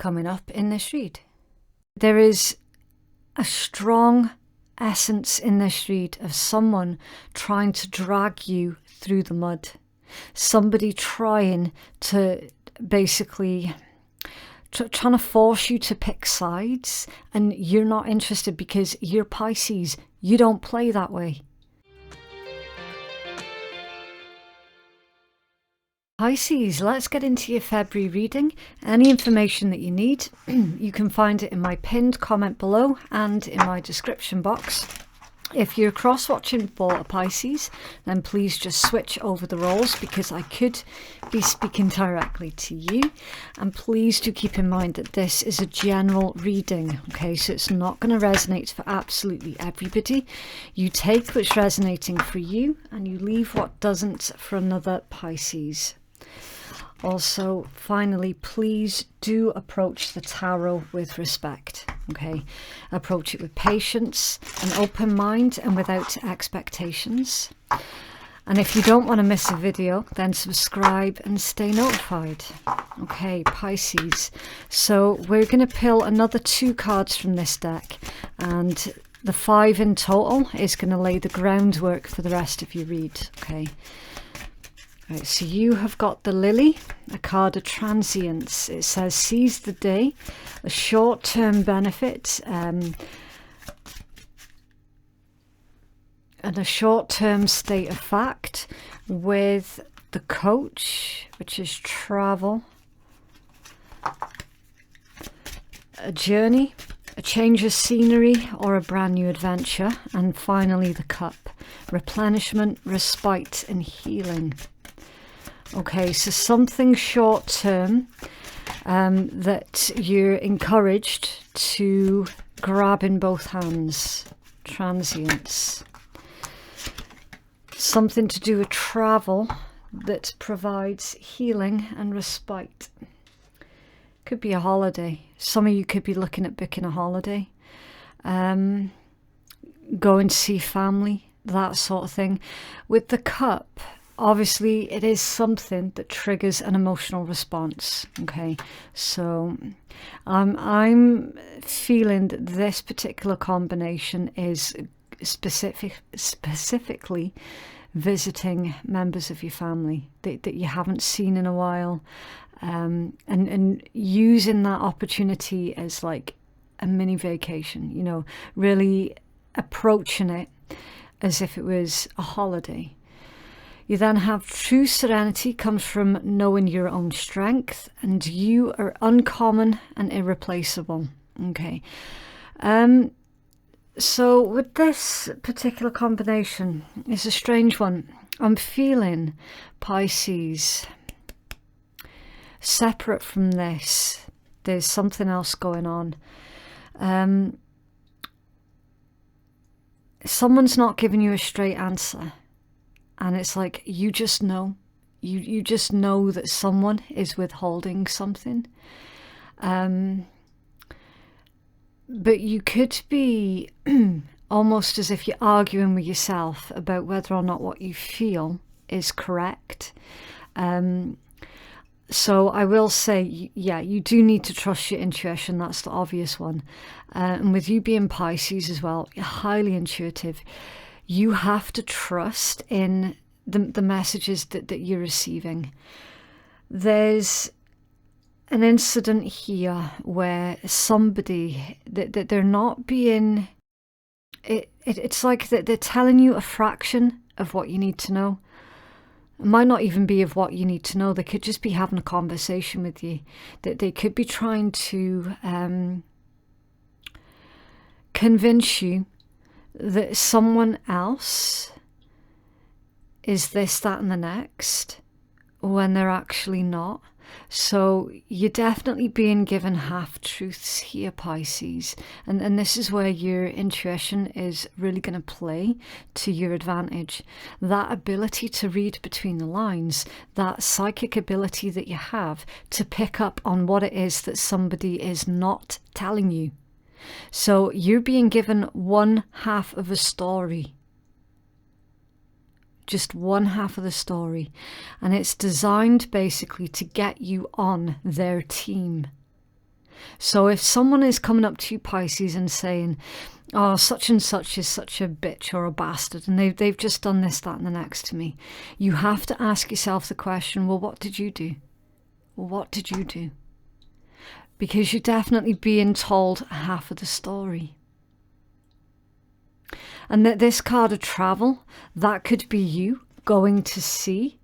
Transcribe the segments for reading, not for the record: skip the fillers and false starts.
coming up in this read. There is a strong essence in this read of someone trying to drag you through the mud. Somebody trying to basically trying to force you to pick sides, and you're not interested because you're Pisces. You don't play that way. Pisces, let's get into your February reading. Any information that you need, you can find it in my pinned comment below and in my description box. If you're cross-watching for a Pisces, then please just switch over the roles because I could be speaking directly to you. And please do keep in mind that this is a general reading, okay? So it's not going to resonate for absolutely everybody. You take what's resonating for you and you leave what doesn't for another Pisces. Also, finally, please do approach the tarot with respect, okay? Approach it with patience, an open mind, and without expectations. And if you don't want to miss a video, then subscribe and stay notified. Okay, Pisces. So we're going to pull another 2 cards from this deck, and the 5 in total is going to lay the groundwork for the rest of your read, okay? Right, so you have got the Lily, a card of transience. It says seize the day, a short-term benefit, and a short-term state of fact, with the Coach, which is travel, a journey, a change of scenery, or a brand new adventure, and finally the Cup, replenishment, respite, and healing. Okay, so something short term that you're encouraged to grab in both hands. Transience. Something to do with travel that provides healing and respite. Could be a holiday. Some of you could be looking at booking a holiday. Going to see family, that sort of thing. With the Cup, obviously, it is something that triggers an emotional response, okay? So I'm feeling that this particular combination is specifically visiting members of your family that you haven't seen in a while, and using that opportunity as like a mini vacation, you know, really approaching it as if it was a holiday. You then have true serenity comes from knowing your own strength, and you are uncommon and irreplaceable. Okay. So with this particular combination, it's a strange one. I'm feeling Pisces. Separate from this, there's something else going on. Someone's not giving you a straight answer. And it's like, you just know. You just know that someone is withholding something. But you could be almost as if you're arguing with yourself about whether or not what you feel is correct. So I will say, yeah, you do need to trust your intuition. That's the obvious one. And with you being Pisces as well, you're highly intuitive. You have to trust in the messages that you're receiving. There's an incident here where somebody, that they're not being, it's like that they're telling you a fraction of what you need to know. It might not even be of what you need to know. They could just be having a conversation with you. That they could be trying to convince you that someone else is this, that, and the next, when they're actually not. So you're definitely being given half-truths here, Pisces. And this is where your intuition is really going to play to your advantage. That ability to read between the lines, that psychic ability that you have to pick up on what it is that somebody is not telling you. So you're being given one half of a story. Just one half of the story, and it's designed basically to get you on their team. So if someone is coming up to you, Pisces, and saying, oh, such and such is such a bitch or a bastard, and they've just done this, that, and the next to me, you have to ask yourself the question, well, what did you do? Well, what did you do? Because you're definitely being told half of the story. And that this card of travel, that could be you going to see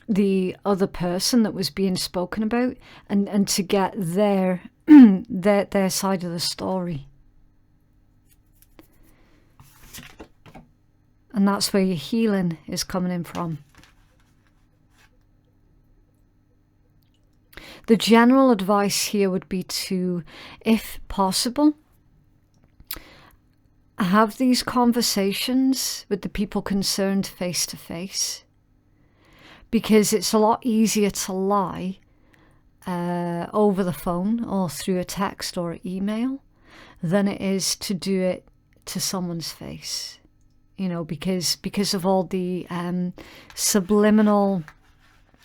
the other person that was being spoken about, and to get their their side of the story. And that's where your healing is coming in from. The general advice here would be to, if possible, have these conversations with the people concerned face to face, because it's a lot easier to lie over the phone or through a text or email than it is to do it to someone's face, you know, because of all the subliminal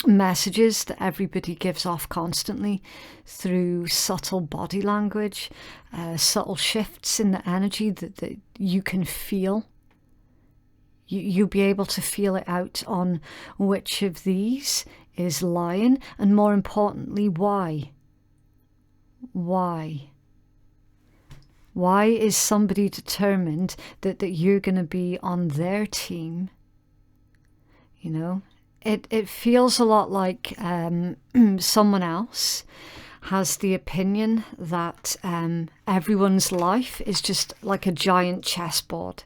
messages that everybody gives off constantly through subtle body language, subtle shifts in the energy that you can feel. You'll be able to feel it out on which of these is lying, and more importantly, why. Why is somebody determined that you're going to be on their team? You know, it feels a lot like someone else has the opinion that everyone's life is just like a giant chessboard,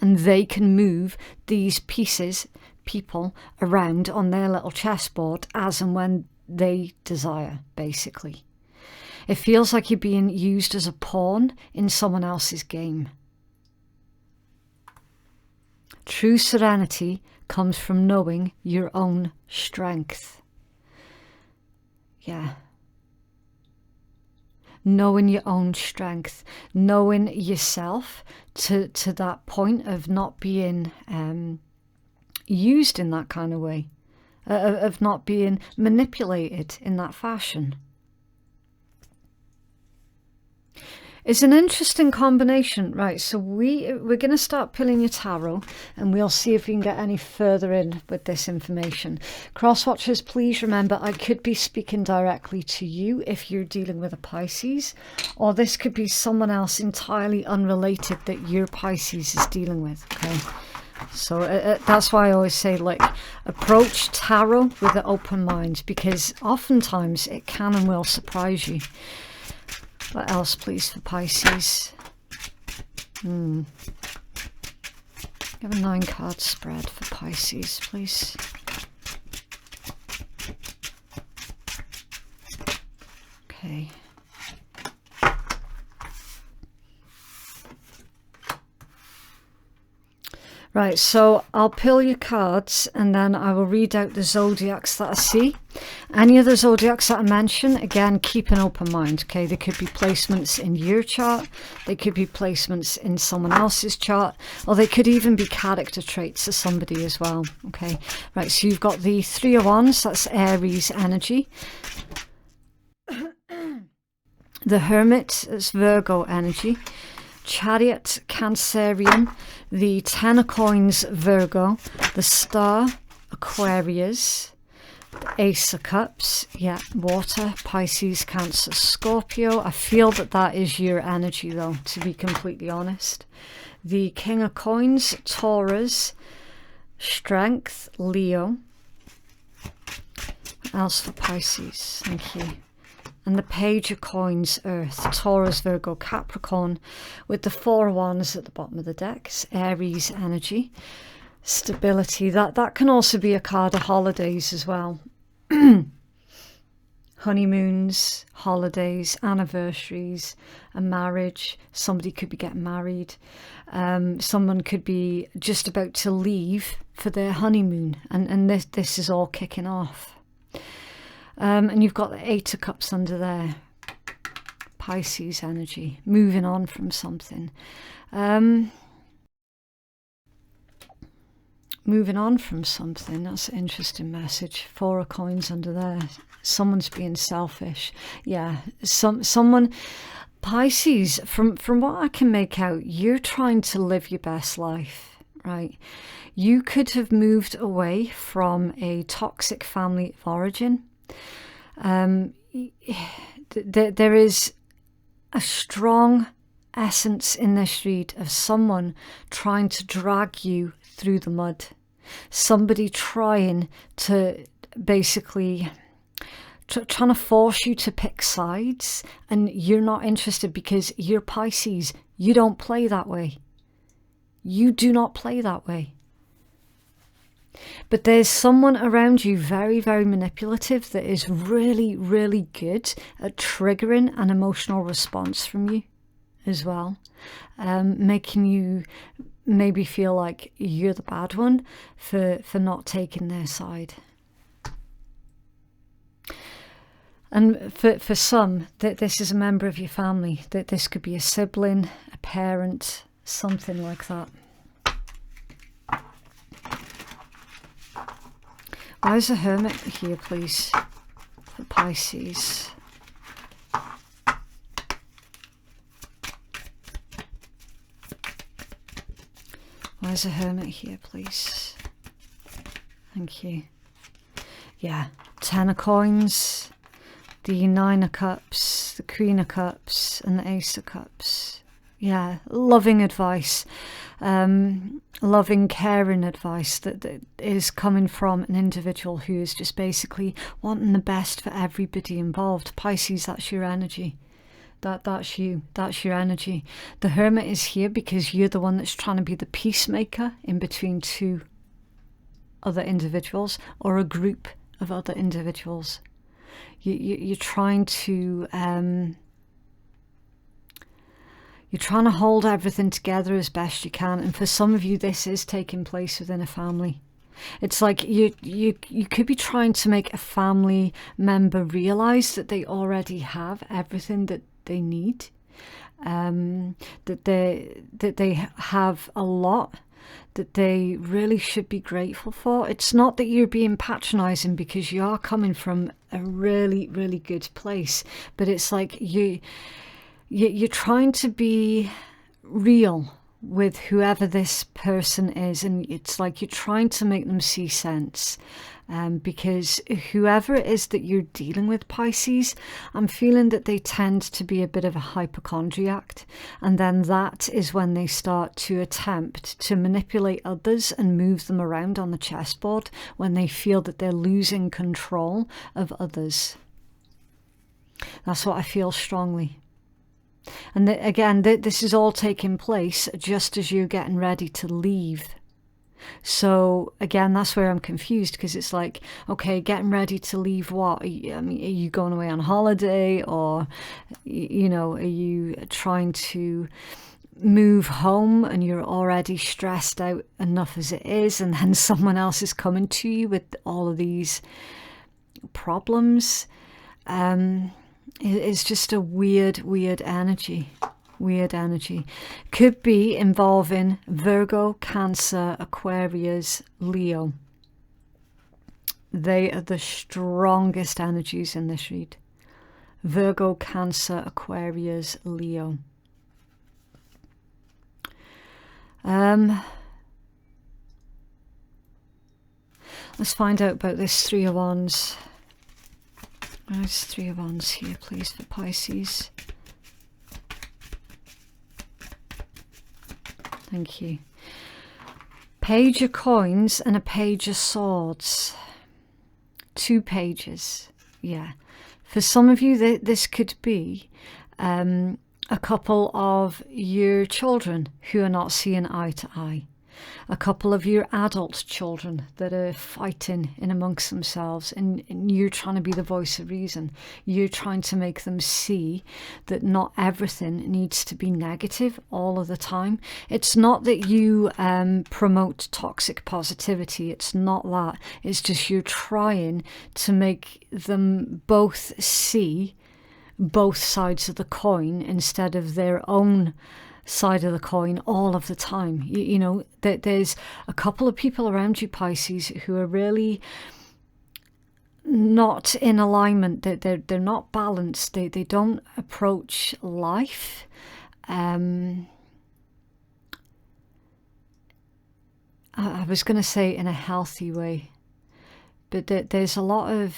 and they can move these people around on their little chessboard as and when they desire, basically. It feels like you're being used as a pawn in someone else's game. True serenity comes from knowing your own strength. Yeah. Knowing your own strength, knowing yourself to that point of not being used in that kind of way, of not being manipulated in that fashion. It's an interesting combination, right? So we're going to start pulling your tarot, and we'll see if we can get any further in with this information. Cross watchers, please remember, I could be speaking directly to you if you're dealing with a Pisces, or this could be someone else entirely unrelated that your Pisces is dealing with, okay? So that's why I always say, like, approach tarot with an open mind, because oftentimes it can and will surprise you. What else, please, for Pisces? Give a 9-card spread for Pisces, please. Okay. Right, so I'll pull your cards and then I will read out the zodiacs that I see. Any of the zodiacs that I mention, again, keep an open mind, okay? They could be placements in your chart, they could be placements in someone else's chart, or they could even be character traits of somebody as well, okay? Right, so you've got the 3 of Wands, that's Aries energy. The Hermit, that's Virgo energy. Chariot, Cancerian, the 10 of Coins, Virgo, the Star, Aquarius, the Ace of Cups, yeah, Water, Pisces, Cancer, Scorpio. I feel that is your energy though, to be completely honest. The King of Coins, Taurus, Strength, Leo. What else for Pisces? Thank you. And the Page of Coins, Earth, Taurus, Virgo, Capricorn, with the 4 of Wands at the bottom of the deck. It's Aries energy. Stability. That can also be a card of holidays as well. Honeymoons, holidays, anniversaries, a marriage. Somebody could be getting married. Someone could be just about to leave for their honeymoon. And this is all kicking off. And you've got the 8 of Cups under there. Pisces energy. Moving on from something. moving on from something. That's an interesting message. 4 of coins under there. Someone's being selfish. Yeah, someone... Pisces, from what I can make out, you're trying to live your best life, right? You could have moved away from a toxic family of origin. There is a strong essence in this read of someone trying to drag you through the mud. Somebody trying to basically... trying to force you to pick sides, and you're not interested because you're Pisces. You don't play that way. You do not play that way. But there's someone around you very, very manipulative that is really, really good at triggering an emotional response from you as well, making you maybe feel like you're the bad one for not taking their side. And for some, that this is a member of your family, that this could be a sibling, a parent, something like that. Why is a hermit here, please, for Pisces? Why is a hermit here, please? Thank you. Yeah, 10 of coins. The 9 of Cups, the Queen of Cups, and the Ace of Cups. Yeah, loving advice, loving, caring advice that is coming from an individual who is just basically wanting the best for everybody involved. Pisces, that's your energy. That's you. That's your energy. The Hermit is here because you're the one that's trying to be the peacemaker in between 2 other individuals or a group of other individuals. You're trying to hold everything together as best you can, and for some of you this is taking place within a family. It's like you could be trying to make a family member realize that they already have everything that they need, that they have a lot that they really should be grateful for. It's not that you're being patronizing, because you are coming from a really, really good place, but it's like you're trying to be real with whoever this person is, and it's like you're trying to make them see sense, because whoever it is that you're dealing with, Pisces, I'm feeling that they tend to be a bit of a hypochondriac, and then that is when they start to attempt to manipulate others and move them around on the chessboard when they feel that they're losing control of others. That's what I feel strongly. And again, this is all taking place just as you're getting ready to leave. So again, that's where I'm confused, because it's like, okay, getting ready to leave what? Are you going away on holiday, or, you know, are you trying to move home and you're already stressed out enough as it is, and then someone else is coming to you with all of these problems? It's just a weird energy. Weird energy. Could be involving Virgo, Cancer, Aquarius, Leo. They are the strongest energies in this read. Virgo, Cancer, Aquarius, Leo. Let's find out about this 3 of Wands. Where's 3 of Wands here, please, for Pisces? Thank you. Page of Coins and a Page of Swords. 2 pages. Yeah. For some of you, this could be a couple of your children who are not seeing eye to eye. A couple of your adult children that are fighting in amongst themselves, and you're trying to be the voice of reason. You're trying to make them see that not everything needs to be negative all of the time. It's not that you promote toxic positivity. It's not that. It's just you're trying to make them both see both sides of the coin instead of their own side of the coin all of the time. You know, that there's a couple of people around you, Pisces, who are really not in alignment. They're not balanced. They don't approach life I was going to say in a healthy way, but there's a lot of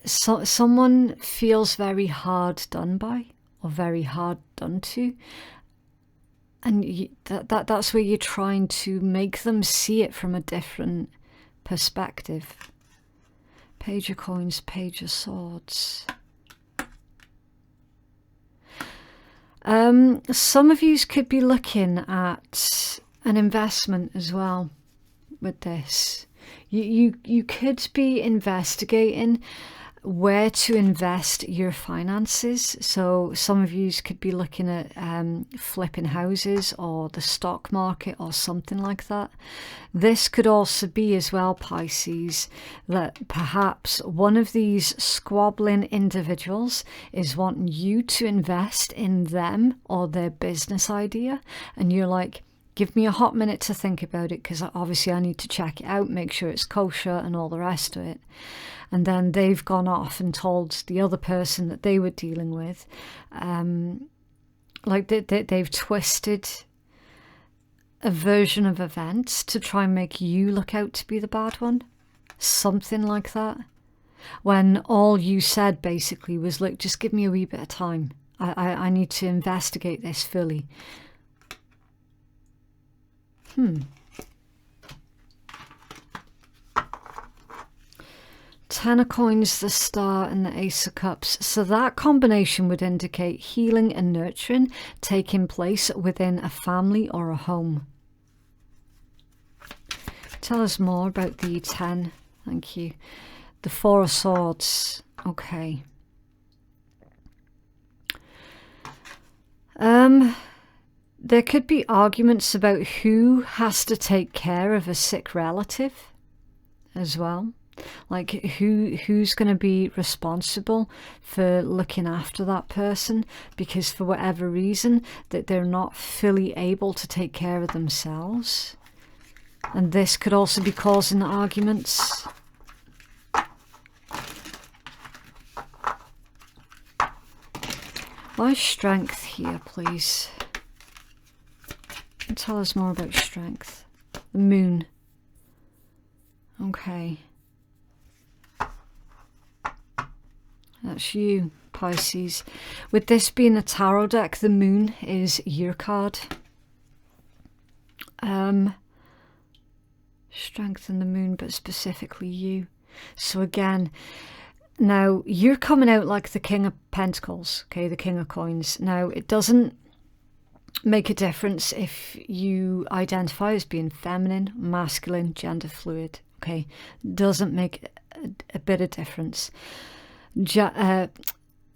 someone feels very hard done by or very hard done to, and that's where you're trying to make them see it from a different perspective. Page of Coins, Page of Swords. Some of you could be looking at an investment as well with this. You could be investigating where to invest your finances. So some of you could be looking at flipping houses or the stock market or something like that. This could also be as well, Pisces, that perhaps one of these squabbling individuals is wanting you to invest in them or their business idea, and you're like, give me a hot minute to think about it, because obviously I need to check it out, make sure it's kosher and all the rest of it. And then they've gone off and told the other person that they were dealing with, like they've twisted a version of events to try and make you look out to be the bad one. Something like that. When all you said basically was, look, just give me a wee bit of time. I need to investigate this fully. Ten of Coins, the Star, and the Ace of Cups. So that combination would indicate healing and nurturing taking place within a family or a home. Tell us more about the 10. Thank you. The Four of Swords. Okay. There could be arguments about who has to take care of a sick relative as well. Like who's going to be responsible for looking after that person, because for whatever reason that they're not fully able to take care of themselves. And this could also be causing arguments. Why strength here, please? And tell us more about strength. The Moon. Okay. That's you, Pisces. With this being a tarot deck, the Moon is your card. Strength and the Moon, but specifically you. So again, now you're coming out like the King of Pentacles, okay, the King of Coins. Now it doesn't make a difference if you identify as being feminine, masculine, gender fluid, okay? Doesn't make a bit of difference. There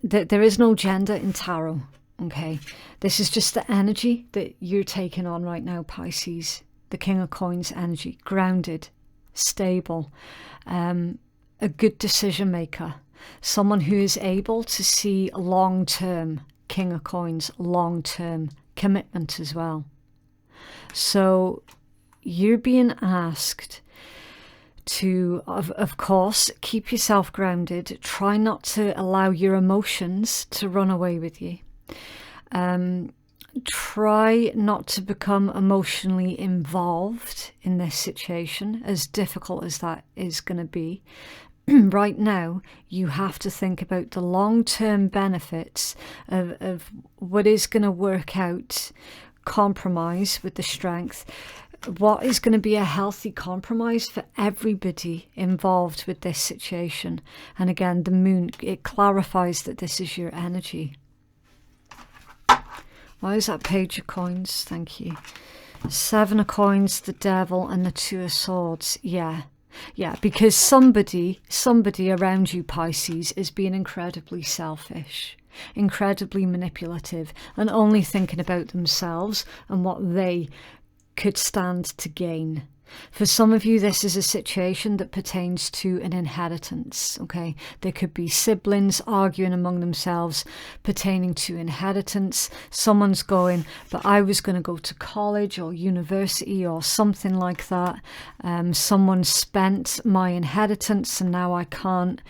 is no gender in tarot, okay? This is just the energy that you're taking on right now, Pisces. The King of Coins energy, grounded, stable, a good decision maker, someone who is able to see long-term, King of Coins, long-term commitment as well. So you're being asked to, of course, keep yourself grounded. Try not to allow your emotions to run away with you. Try not to become emotionally involved in this situation, as difficult as that is going to be. Right now, you have to think about the long-term benefits of what is going to work out, compromise with the strength, what is going to be a healthy compromise for everybody involved with this situation. And again, the Moon, it clarifies that this is your energy. Why is that Page of Coins? Thank you. Seven of Coins, the Devil, and the Two of Swords. Yeah, because somebody around you, Pisces, is being incredibly selfish, incredibly manipulative, and only thinking about themselves and what they could stand to gain. For some of you, this is a situation that pertains to an inheritance, okay? There could be siblings arguing among themselves pertaining to inheritance. Someone's going, but I was going to go to college or university or something like that. Someone spent my inheritance and now I can't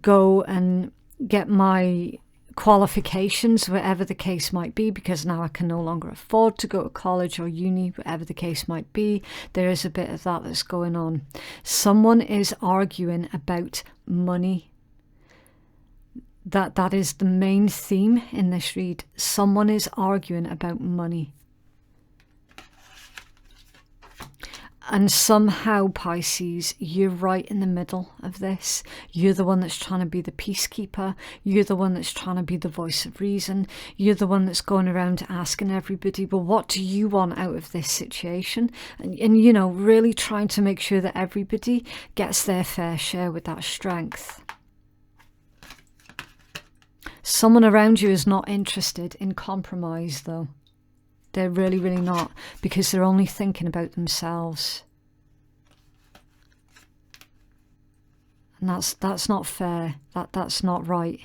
go and get my qualifications, whatever the case might be, because now I can no longer afford to go to college or uni, whatever the case might be. There is a bit of that that's going on. Someone is arguing about money. That is the main theme in this read. Someone is arguing about money. And somehow, Pisces, you're right in the middle of this. You're the one that's trying to be the peacekeeper. You're the one that's trying to be the voice of reason. You're the one that's going around asking everybody, well, what do you want out of this situation? And you know, really trying to make sure that everybody gets their fair share with that strength. Someone around you is not interested in compromise, though. They're really, really not, because they're only thinking about themselves. And that's not fair. That's not right.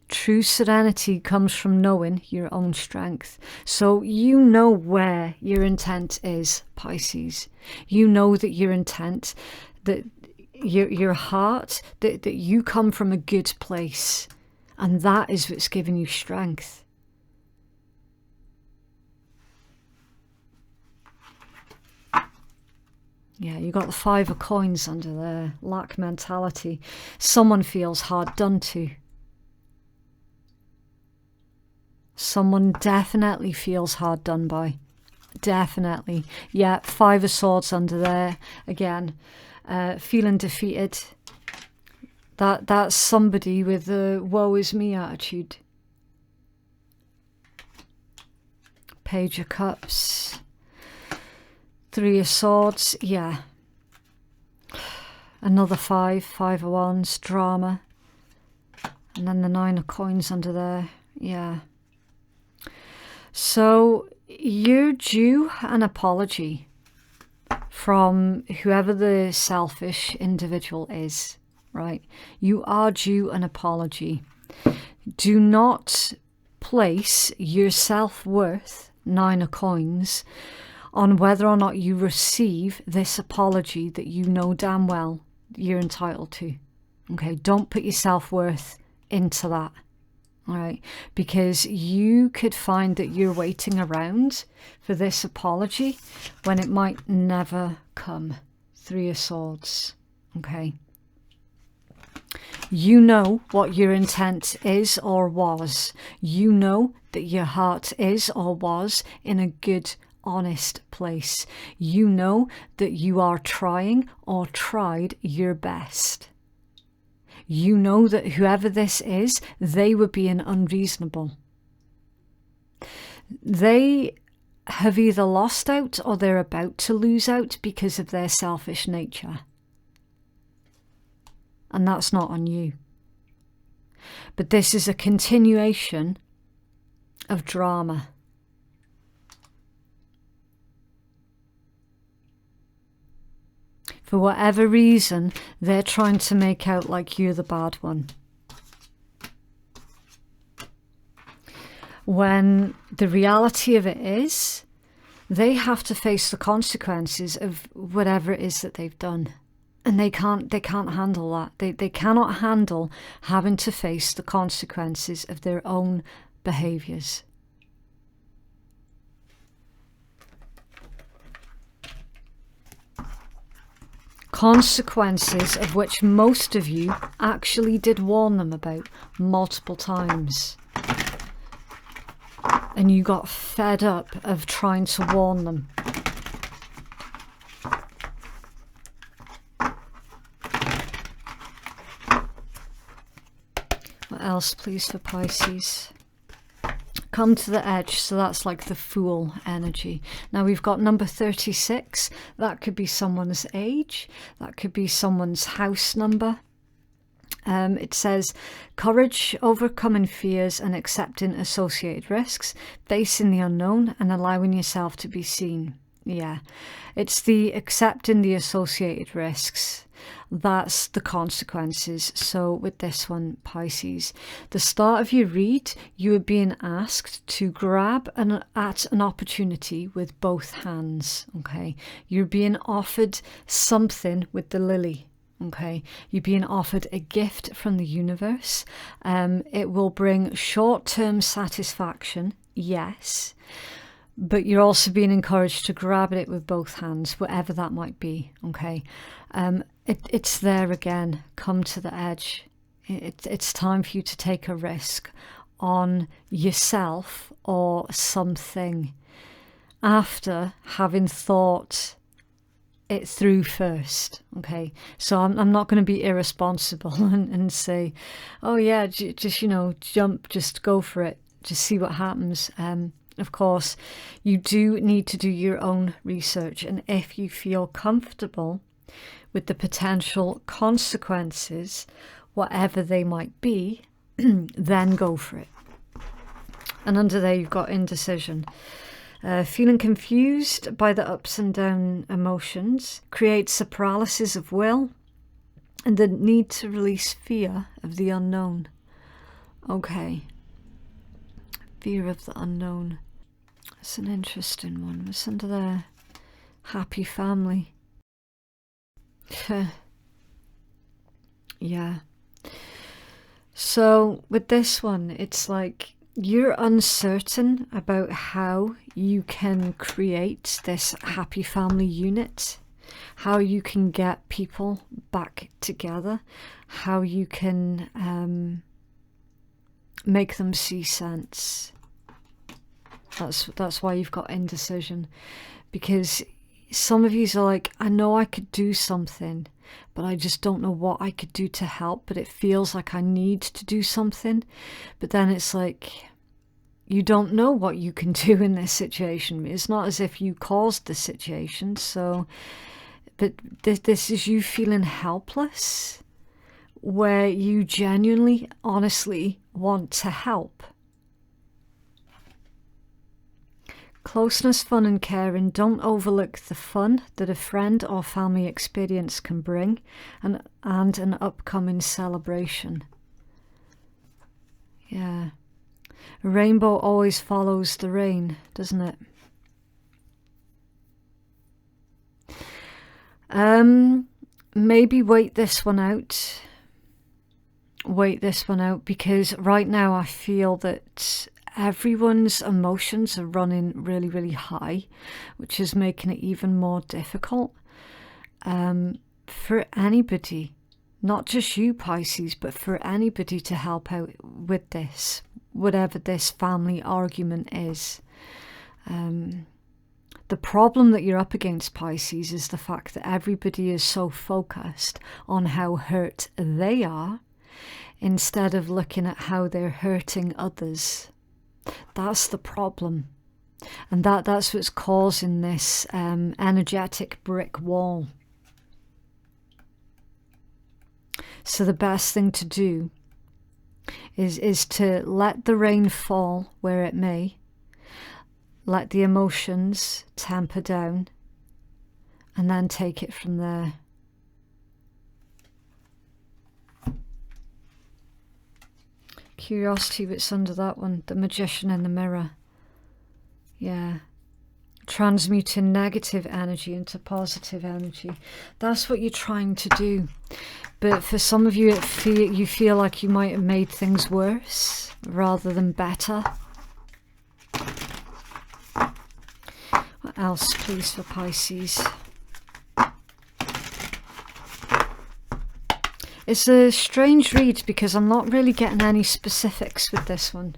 True serenity comes from knowing your own strength. So you know where your intent is, Pisces. You know that your intent, that your heart, that you come from a good place. And that is what's giving you strength. Yeah, you got the 5 of coins under there. Lack mentality. Someone feels hard done to. Someone definitely feels hard done by. Definitely. Yeah, 5 of swords under there. Again, feeling defeated. That's somebody with a woe is me attitude. Page of Cups. 3 of Swords. Yeah. Another 5 of Wands. Drama. And then the 9 of Coins under there. Yeah. So you're due an apology from whoever the selfish individual is. Right, you are due an apology. Do not place your self-worth, 9 of Coins, on whether or not you receive this apology that you know damn well you're entitled to. Okay, don't put your self-worth into that. All right, because you could find that you're waiting around for this apology when it might never come. 3 of Swords. Okay. You know what your intent is or was. You know that your heart is or was in a good, honest place. You know that you are trying or tried your best. You know that whoever this is, they were being unreasonable. They have either lost out or they're about to lose out because of their selfish nature. And that's not on you. But this is a continuation of drama. For whatever reason, they're trying to make out like you're the bad one. When the reality of it is, they have to face the consequences of whatever it is that they've done. And they can't handle that. They cannot handle having to face the consequences of their own behaviours. Consequences of which most of you actually did warn them about multiple times. And you got fed up of trying to warn them. What else, please, for Pisces? Come to the edge, so that's like the Fool energy. Now we've got number 36. That could be someone's age. That could be someone's house number. It says courage, overcoming fears and accepting associated risks, facing the unknown and allowing yourself to be seen. Yeah, it's the accepting the associated risks. That's the consequences. So with this one, Pisces, the start of your read, you are being asked to grab at an opportunity with both hands. Okay, you're being offered something with the lily. Okay, you're being offered a gift from the universe. It will bring short-term satisfaction, yes, but you're also being encouraged to grab at it with both hands, whatever that might be. Okay, it's there again. Come to the edge. It's time for you to take a risk on yourself or something after having thought it through first. Okay, so I'm not going to be irresponsible and say, oh yeah, just, you know, jump, just go for it, just see what happens. Of course, you do need to do your own research, and if you feel comfortable with the potential consequences, whatever they might be, then go for it. And under there you've got indecision. Feeling confused by the ups and down emotions creates a paralysis of will and the need to release fear of the unknown. Okay. Fear of the unknown. That's an interesting one. It's under there. Happy family. Yeah. So with this one, it's like you're uncertain about how you can create this happy family unit, how you can get people back together, how you can make them see sense. That's why you've got indecision, because some of you are like, I know I could do something, but I just don't know what I could do to help, but it feels like I need to do something. But then it's like, you don't know what you can do in this situation. It's not as if you caused the situation. So, but this is you feeling helpless, where you genuinely, honestly want to help. Closeness, fun and caring. Don't overlook the fun that a friend or family experience can bring, and an upcoming celebration. Yeah. A rainbow always follows the rain, doesn't it? Maybe wait this one out. Wait this one out, because right now I feel that everyone's emotions are running really, really high, which is making it even more difficult for anybody, not just you, Pisces, but for anybody to help out with this, whatever this family argument is. The problem that you're up against, Pisces, is the fact that everybody is so focused on how hurt they are instead of looking at how they're hurting others. That's the problem, and that's what's causing this energetic brick wall. So the best thing to do is to let the rain fall where it may, let the emotions temper down, and then take it from there. Curiosity, what's under that one? The Magician in the Mirror. Yeah. Transmuting negative energy into positive energy. That's what you're trying to do. But for some of you, you feel like you might have made things worse rather than better. What else, please, for Pisces? It's a strange read because I'm not really getting any specifics with this one.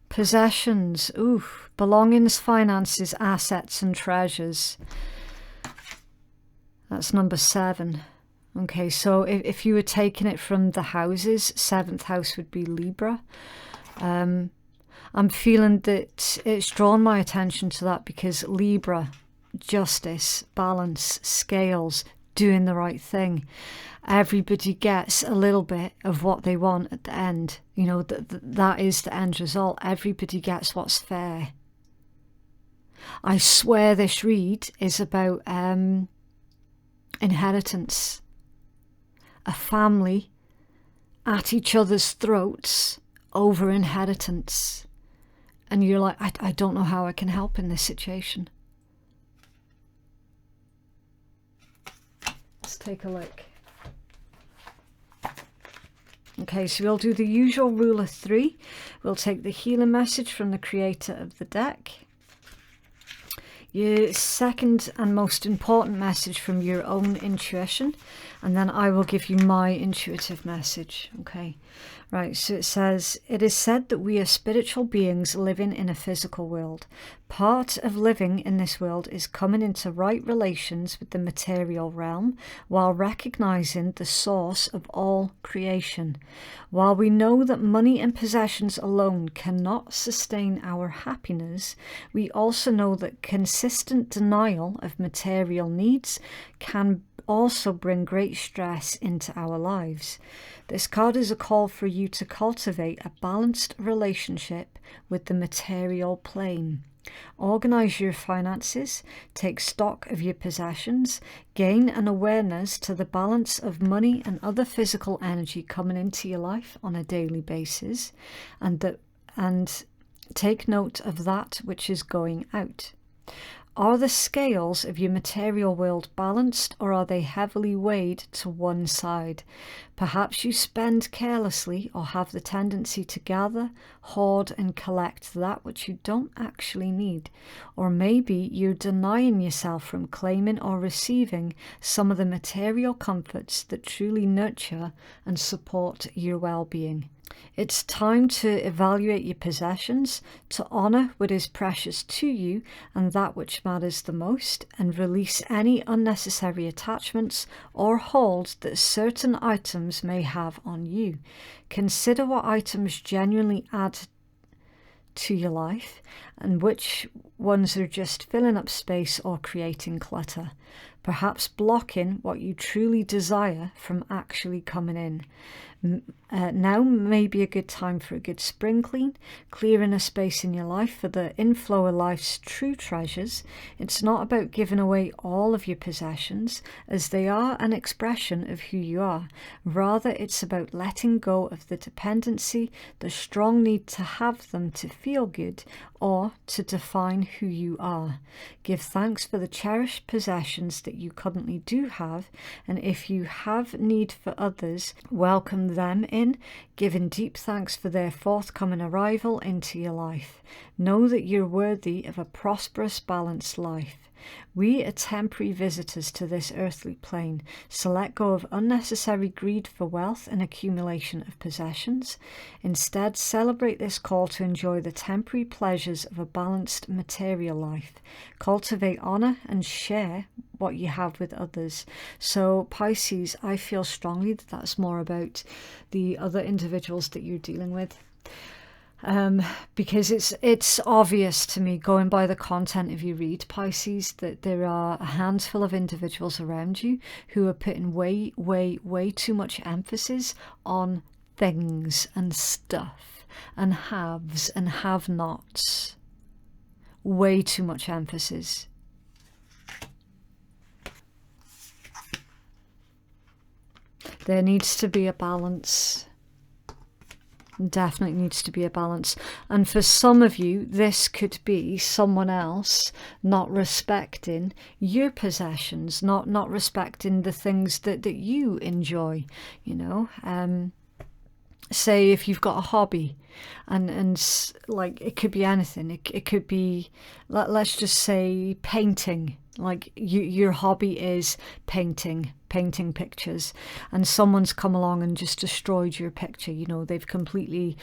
Possessions, ooh, belongings, finances, assets and treasures. That's number 7. Okay, so if you were taking it from the houses, 7th house would be Libra. I'm feeling that it's drawn my attention to that because Libra, justice, balance, scales, doing the right thing. Everybody gets a little bit of what they want at the end. You know, that is the end result. Everybody gets what's fair. I swear this read is about inheritance. A family at each other's throats over inheritance. And you're like, I don't know how I can help in this situation. Let's take a look. Okay, so we'll do the usual rule of 3. We'll take the healing message from the creator of the deck. Your second and most important message from your own intuition, and then I will give you my intuitive message. Okay, right, so it says, it is said that we are spiritual beings living in a physical world. Part of living in this world is coming into right relations with the material realm while recognizing the source of all creation. While we know that money and possessions alone cannot sustain our happiness, we also know that consistent denial of material needs can also bring great stress into our lives. This card is a call for you to cultivate a balanced relationship with the material plane. Organize your finances, take stock of your possessions, gain an awareness to the balance of money and other physical energy coming into your life on a daily basis, and take note of that which is going out. Are the scales of your material world balanced, or are they heavily weighed to one side? Perhaps you spend carelessly or have the tendency to gather, hoard and collect that which you don't actually need. Or maybe you're denying yourself from claiming or receiving some of the material comforts that truly nurture and support your well-being. It's time to evaluate your possessions, to honour what is precious to you and that which matters the most, and release any unnecessary attachments or holds that certain items may have on you. Consider what items genuinely add to your life and which ones are just filling up space or creating clutter, perhaps blocking what you truly desire from actually coming in. Now may be a good time for a good spring clean, clearing a space in your life for the inflow of life's true treasures. It's not about giving away all of your possessions, as they are an expression of who you are. Rather, it's about letting go of the dependency, the strong need to have them to feel good or to define who you are. Give thanks for the cherished possessions that you currently do have, and if you have need for others, welcome them in, giving deep thanks for their forthcoming arrival into your life. Know that you're worthy of a prosperous, balanced life. We are temporary visitors to this earthly plane, so let go of unnecessary greed for wealth and accumulation of possessions. Instead, celebrate this call to enjoy the temporary pleasures of a balanced material life. Cultivate honour and share what you have with others. So Pisces, I feel strongly that that's more about the other individuals that you're dealing with. Because it's obvious to me, going by the content of your read, Pisces, that there are a handful of individuals around you who are putting way too much emphasis on things and stuff and haves and have-nots. Way too much emphasis. There needs to be a balance. Definitely needs to be a balance. And for some of you, this could be someone else not respecting your possessions, not respecting the things that you enjoy, you know. Say if you've got a hobby and like it could be anything. It could be, let's just say, painting. Like your hobby is painting pictures, and someone's come along and just destroyed your picture. You know, they've completely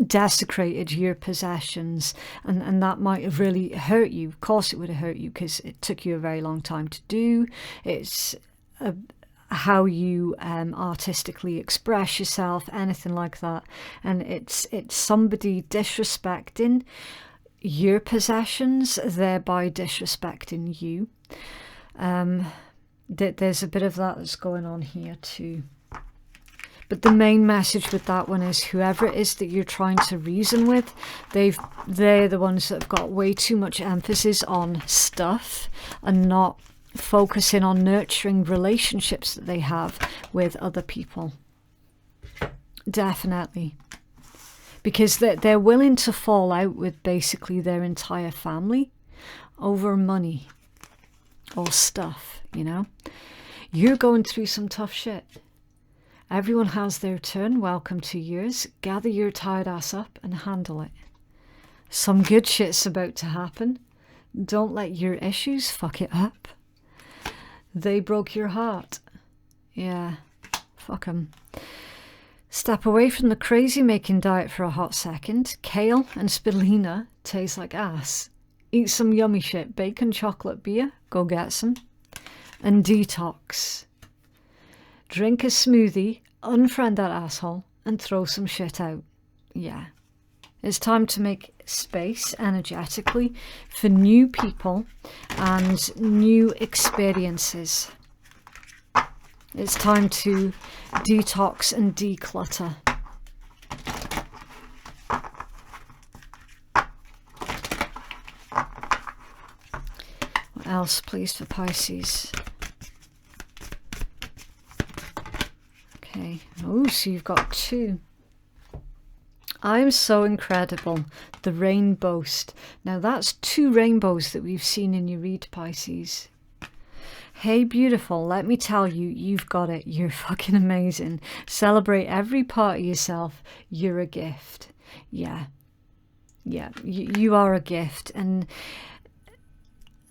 desecrated your possessions, and that might have really hurt you. Of course it would have hurt you, because it took you a very long time to do. It's how you artistically express yourself, anything like that. And it's somebody disrespecting your possessions, thereby disrespecting you. There's a bit of that that's going on here too. But the main message with that one is whoever it is that you're trying to reason with, they're the ones that have got way too much emphasis on stuff and not focusing on nurturing relationships that they have with other people. Definitely. Because they're willing to fall out with basically their entire family over money or stuff, you know. You're going through some tough shit. Everyone has their turn. Welcome to yours. Gather your tired ass up and handle it. Some good shit's about to happen. Don't let your issues fuck it up. They broke your heart. Yeah, fuck 'em. Step away from the crazy-making diet for a hot second. Kale and spirulina taste like ass. Eat some yummy shit. Bacon, chocolate, beer. Go get some. And detox. Drink a smoothie, unfriend that asshole, and throw some shit out. Yeah. It's time to make space energetically for new people and new experiences. It's time to detox and declutter. What else, please, for Pisces? Okay. Oh, so you've got two. I'm so incredible. The rainbow. Now that's two rainbows that we've seen in your read, Pisces. Hey, beautiful. Let me tell you, you've got it. You're fucking amazing. Celebrate every part of yourself. You're a gift. Yeah. Yeah, you are a gift. And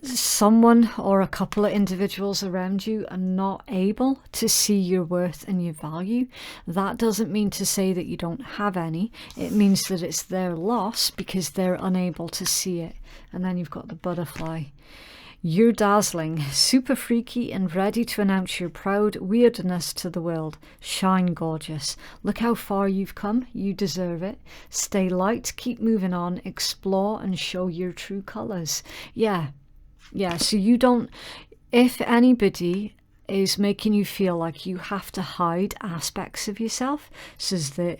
someone or a couple of individuals around you are not able to see your worth and your value. That doesn't mean to say that you don't have any. It means that it's their loss because they're unable to see it. And then you've got the butterfly. You're dazzling, super freaky and ready to announce your proud weirdness to the world. Shine, gorgeous. Look how far you've come. You deserve it. Stay light, keep moving on, explore and show your true colours. Yeah. Yeah, so you don't, if anybody is making you feel like you have to hide aspects of yourself so that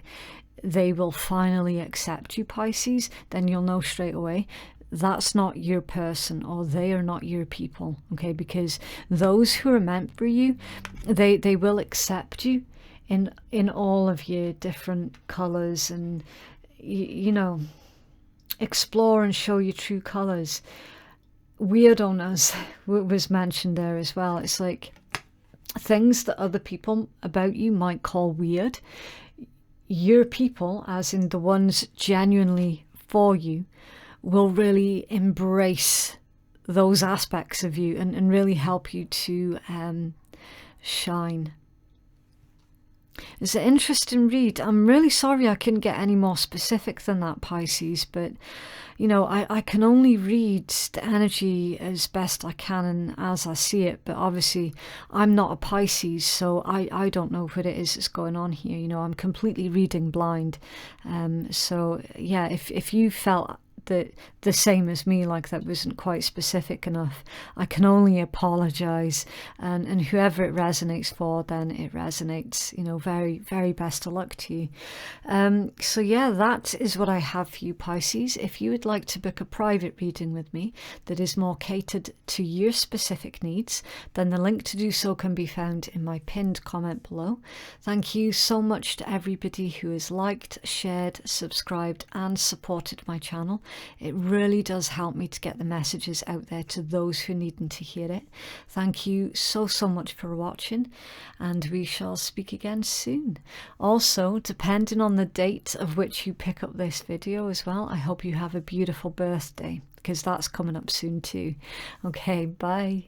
they will finally accept you, Pisces, then you'll know straight away that's not your person, or they are not your people, okay? Because those who are meant for you, they will accept you in all of your different colours and, you know, explore and show your true colours. Weirdness was mentioned there as well. It's like things that other people about you might call weird. Your people, as in the ones genuinely for you, will really embrace those aspects of you and really help you to shine. It's an interesting read. I'm really sorry I couldn't get any more specific than that, Pisces, but you know, I can only read the energy as best I can and as I see it, but obviously I'm not a Pisces, so I don't know what it is that's going on here. You know, I'm completely reading blind. So yeah, if you felt that the same as me, like that wasn't quite specific enough, I can only apologize, and whoever it resonates for, then it resonates. You know, very, very best of luck to you. So yeah, that is what I have for you, Pisces. If you would like to book a private reading with me that is more catered to your specific needs, then the link to do so can be found in my pinned comment below. Thank you so much to everybody who has liked, shared, subscribed and supported my channel. It really does help me to get the messages out there to those who needn't to hear it. Thank you so much for watching, and we shall speak again soon. Also, depending on the date of which you pick up this video as well, I hope you have a beautiful birthday, because that's coming up soon too. Okay, bye.